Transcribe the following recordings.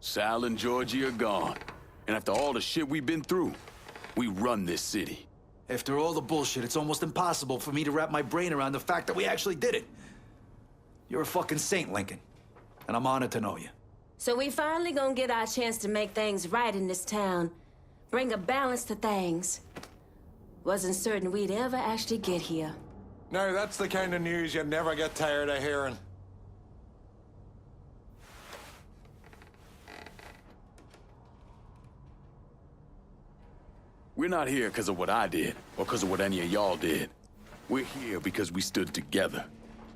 Sal and Georgie are gone. And after all the shit we've been through, we run this city. After all the bullshit, it's almost impossible for me to wrap my brain around the fact that we actually did it. You're a fucking saint, Lincoln. And I'm honored to know you. So we finally gonna get our chance to make things right in this town. Bring a balance to things. Wasn't certain we'd ever actually get here. No, that's the kind of news you never get tired of hearing. We're not here because of what I did, or because of what any of y'all did. We're here because we stood together.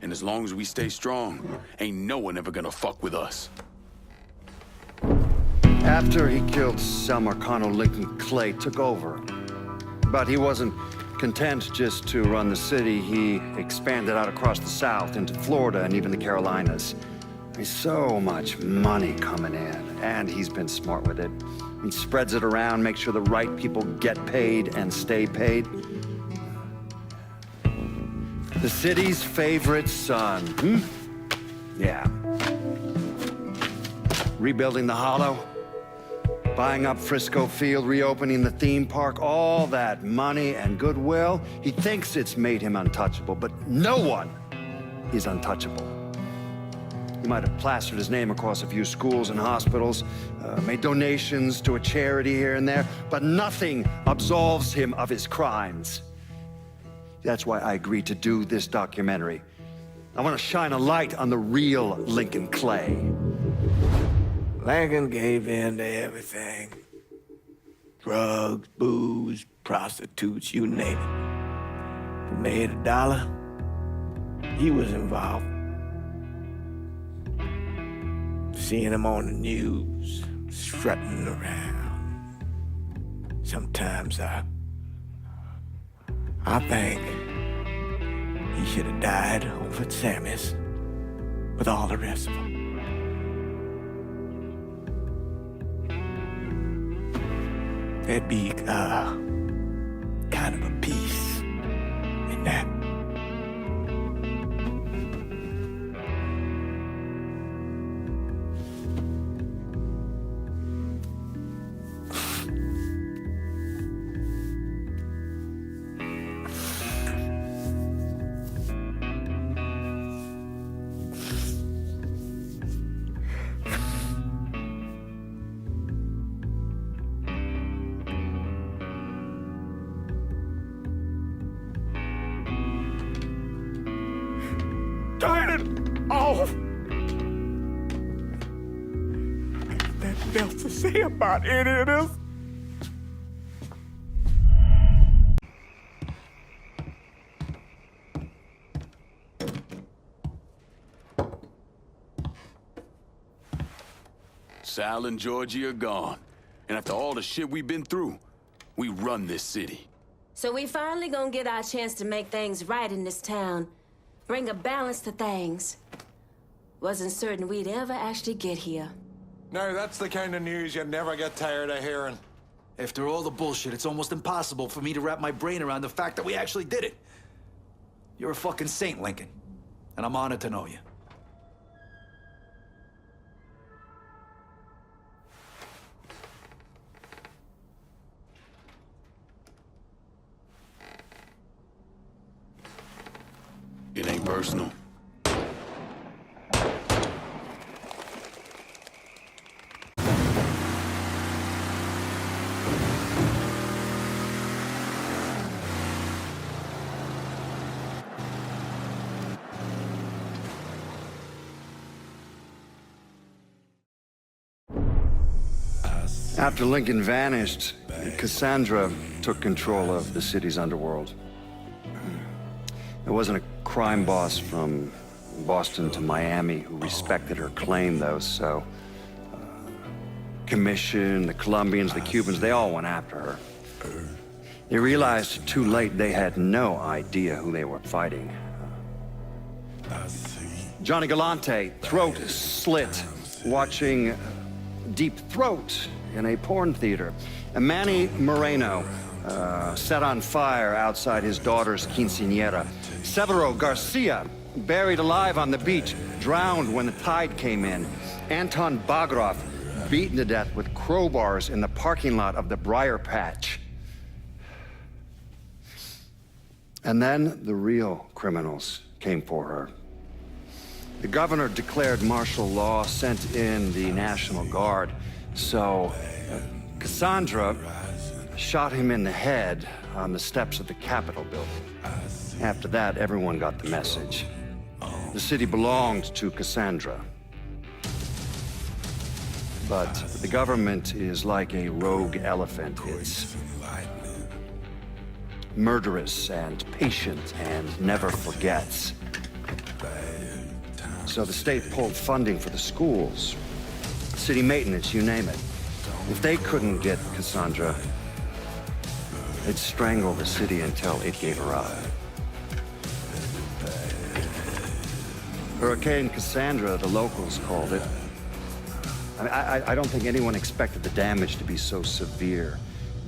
And as long as we stay strong, ain't no one ever gonna fuck with us. After he killed Selma, Colonel Lincoln Clay took over. But he wasn't content just to run the city. He expanded out across the South into Florida and even the Carolinas. There's so much money coming in, and he's been smart with it. He spreads it around, makes sure the right people get paid and stay paid. The city's favorite son, Yeah. Rebuilding the Hollow, buying up Frisco Field, reopening the theme park, all that money and goodwill. He thinks it's made him untouchable, but no one is untouchable. He might have plastered his name across a few schools and hospitals, made donations to a charity here and there, but nothing absolves him of his crimes. That's why I agreed to do this documentary. I want to shine a light on the real Lincoln Clay. Lincoln gave in to everything. Drugs, booze, prostitutes, you name it. If he made $1, he was involved. Seeing him on the news, strutting around. Sometimes I think he should have died over at Sammy's with all the rest of them. There'd be kind of a peace in that. Turn it off! Nothing else to say about any of this. Sal and Georgie are gone. And after all the shit we've been through, we run this city. So we finally gonna get our chance to make things right in this town. Bring a balance to things. Wasn't certain we'd ever actually get here. No, that's the kind of news you never get tired of hearing. After all the bullshit, it's almost impossible for me to wrap my brain around the fact that we actually did it. You're a fucking saint, Lincoln. And I'm honored to know you. It ain't personal. After Lincoln vanished, Cassandra took control of the city's underworld. There wasn't a crime boss from Boston to Miami who respected her claim, though, so... Commission, the Colombians, the Cubans, they all went after her. They realized too late they had no idea who they were fighting. Johnny Galante, throat slit, watching Deep Throat in a porn theater. And Manny Moreno, set on fire outside his daughter's quinceañera. Severo Garcia, buried alive on the beach, drowned when the tide came in. Anton Bagrov, beaten to death with crowbars in the parking lot of the Briar Patch. And then the real criminals came for her. The governor declared martial law, sent in the National Guard. So, Cassandra shot him in the head on the steps of the Capitol building. After that, everyone got the message. The city belonged to Cassandra. But the government is like a rogue elephant. It's murderous and patient and never forgets. So the state pulled funding for the schools, city maintenance, you name it. If they couldn't get Cassandra, they'd strangle the city until it gave her up. Hurricane Cassandra, the locals called it. I don't think anyone expected the damage to be so severe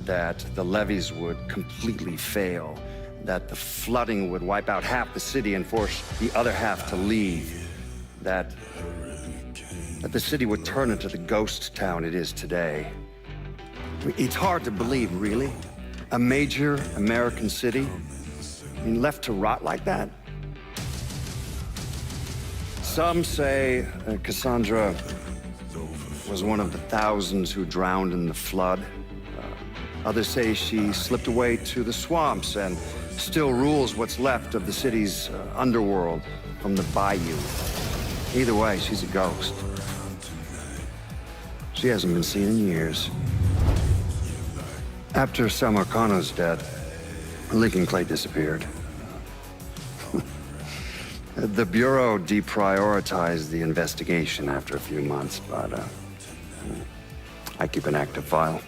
that the levees would completely fail, that the flooding would wipe out half the city and force the other half to leave, that the city would turn into the ghost town it is today. It's hard to believe, really. A major American city, left to rot like that? Some say Cassandra was one of the thousands who drowned in the flood. Others say she slipped away to the swamps and still rules what's left of the city's underworld from the bayou. Either way, she's a ghost. She hasn't been seen in years. After Sal Marcano's death, Lincoln Clay disappeared. The Bureau deprioritized the investigation after a few months, but I keep an active file.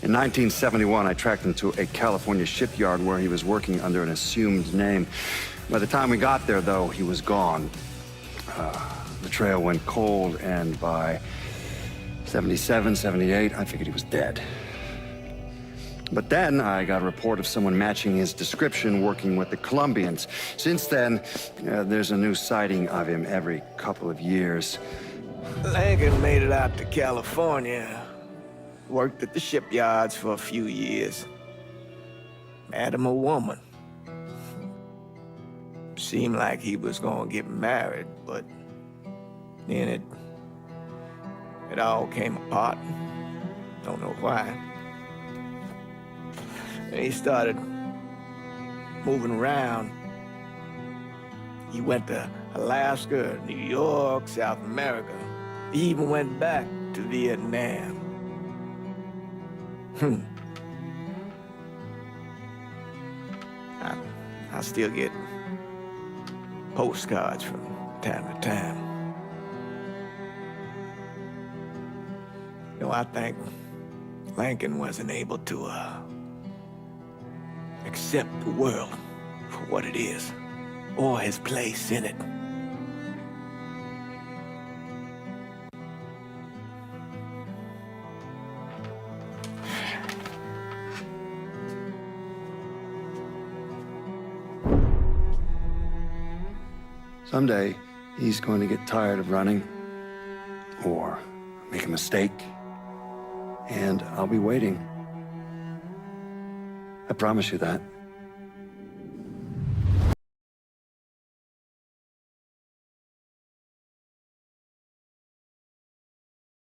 In 1971, I tracked him to a California shipyard where he was working under an assumed name. By the time we got there, though, he was gone. The trail went cold, and by 77, 78, I figured he was dead. But then I got a report of someone matching his description working with the Colombians. Since then, there's a new sighting of him every couple of years. Lincoln made it out to California. Worked at the shipyards for a few years. Met him a woman. Seemed like he was gonna get married, but then it all came apart. Don't know why. And he started moving around. He went to Alaska, New York, South America. He even went back to Vietnam. I still get postcards from time to time. You know, I think Lincoln wasn't able to accept the world for what it is, or his place in it. Someday, he's going to get tired of running, or make a mistake, and I'll be waiting. I promise you that.